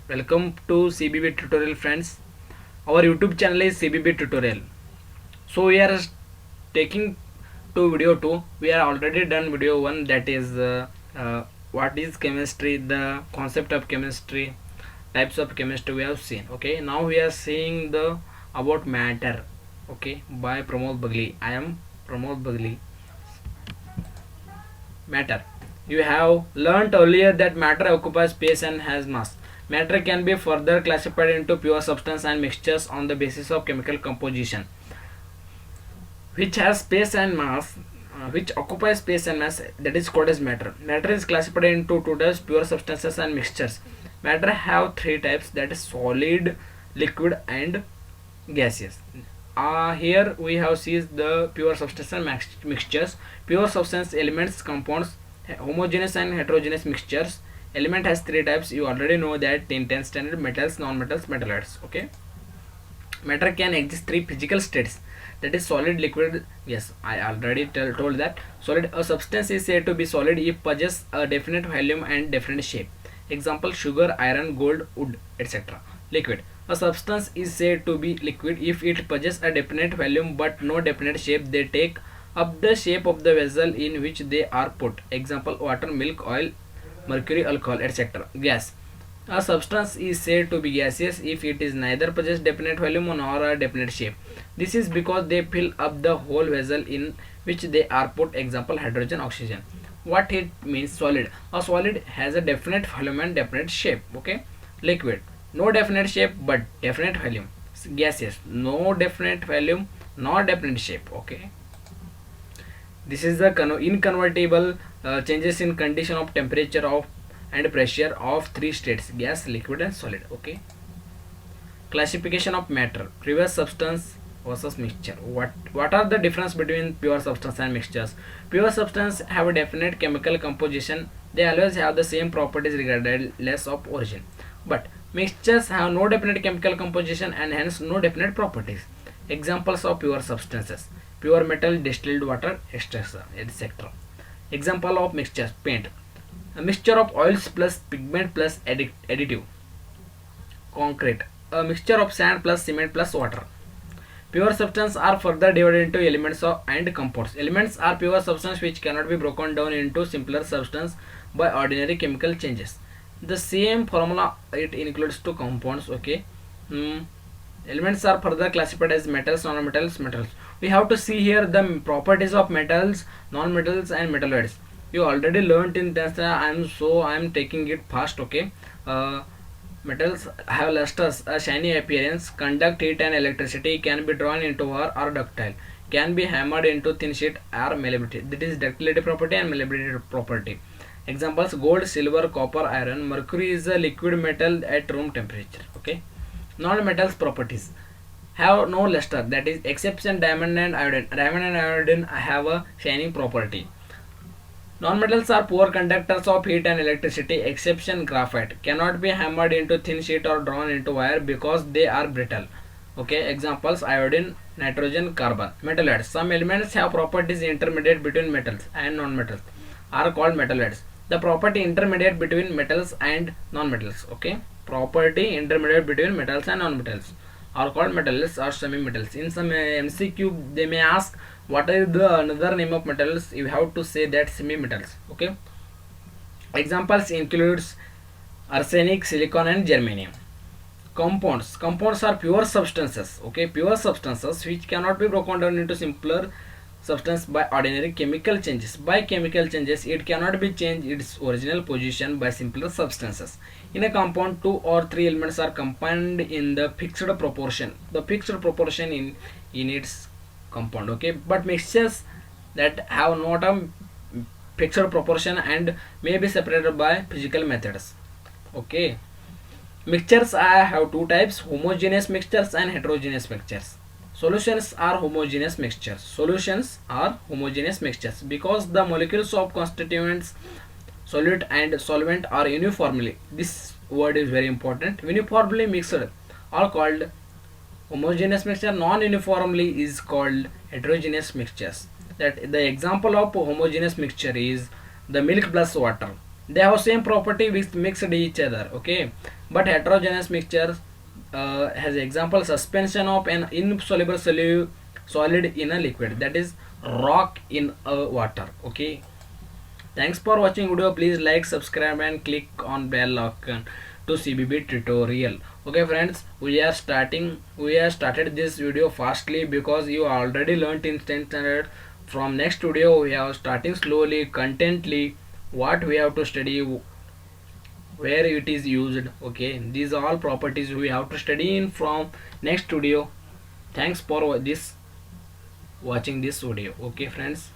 Welcome to CBB tutorial, friends. Our YouTube channel is CBB tutorial. So we are taking to video 2. We are already done video 1, that is what is chemistry, the concept of chemistry, types of chemistry we have seen. Okay, now we are seeing the about matter. Okay, by Pramod Bagli. I am Pramod Bagli. Matter. You have learnt earlier that matter occupies space and has mass. Matter can be further classified into pure substance and mixtures on the basis of chemical composition, which has space and mass, which occupies space and mass, that is called as matter. Matter is classified into two types: pure substances and mixtures. Matter have three types, that is solid, liquid, and gaseous. Here we have seen the pure substance and mixtures. Pure substance: elements, compounds, homogeneous and heterogeneous mixtures. Element has three types. You already know that in 10th standard: metals, non-metals, metalloids. Okay. Matter can exist three physical states, that is solid, liquid. Yes, I already told that. Solid: a substance is said to be solid if possess a definite volume and definite shape. Example: sugar, iron, gold, wood, etc. Liquid: a substance is said to be liquid if it possesses a definite volume but no definite shape. They take up the shape of the vessel in which they are put. Example: water, milk, oil, mercury, alcohol, etc. Gas: a substance is said to be gaseous if it is neither possess definite volume nor a definite shape. This is because they fill up the whole vessel in which they are put. Example: hydrogen, oxygen. What it means? Solid: a solid has a definite volume and definite shape. Okay. Liquid: no definite shape but definite volume. Gaseous: no definite volume nor definite shape. Okay. This is the inconvertible changes in condition of temperature of and pressure of three states: gas, liquid, and solid. Okay. Classification of matter: pure substance versus mixture. What are the difference between pure substance and mixtures? Pure substance have a definite chemical composition. They always have the same properties regardless of origin. But mixtures have no definite chemical composition and hence no definite properties. Examples of pure substances: pure metal, distilled water, etc. Example of mixtures: paint, a mixture of oils plus pigment plus additive. Concrete, a mixture of sand plus cement plus water. Pure substances are further divided into elements and compounds. Elements are pure substance which cannot be broken down into simpler substance by ordinary chemical changes. The same formula it includes to compounds. Okay. Elements are further classified as metals, non-metals, metals. We have to see here the properties of metals, non-metals, and metalloids. You already learnt in this. I am taking it fast. Okay. Metals have lustres, a shiny appearance, conduct heat and electricity, can be drawn into wire or ductile, can be hammered into thin sheet or malleability. That is ductility property and malleability property. Examples: gold, silver, copper, iron. Mercury is a liquid metal at room temperature. Okay. Non-metals properties: have no luster, that is exception diamond and iodine. Diamond and iodine have a shining property. Non-metals are poor conductors of heat and electricity. Exception graphite, cannot be hammered into thin sheet or drawn into wire because they are brittle. Okay. Examples: iodine, nitrogen, carbon. Metalloids: some elements have properties intermediate between metals and non-metals, are called metalloids. The property intermediate between metals and non-metals. Okay. Property intermediate between metals and non-metals are called metalloids or semi-metals. In some MCQ they may ask what is the another name of metals. You have to say that semi-metals. Okay. Examples includes arsenic, silicon, and germanium. Compounds: compounds are pure substances. Okay. Pure substances which cannot be broken down into simpler substance by ordinary chemical changes. By chemical changes it cannot be changed its original position by simpler substances. In a compound, 2 or 3 elements are combined in the fixed proportion. The fixed proportion in its compound. Okay. But mixtures that have not a fixed proportion and may be separated by physical methods. Okay. Mixtures have two types: homogeneous mixtures and heterogeneous mixtures. Solutions are homogeneous mixtures. Solutions are homogeneous mixtures because the molecules of constituents, solute and solvent, are uniformly, this word is very important, uniformly mixed, are called homogeneous mixture. Non-uniformly is called heterogeneous mixtures. That the example of homogeneous mixture is the milk plus water. They have same property which mixed each other. Okay. But heterogeneous mixture has example suspension of an insoluble solid in a liquid, that is rock in a water. Okay, thanks for watching video. Please like, subscribe and click on bell icon to CBB tutorial. Okay friends, we have started this video fastly because you already learnt in 10th standard. From next video we are starting slowly, contently, what we have to study, where it is used. Okay, these are all properties we have to study in from next video. Thanks for this watching this video. Okay friends.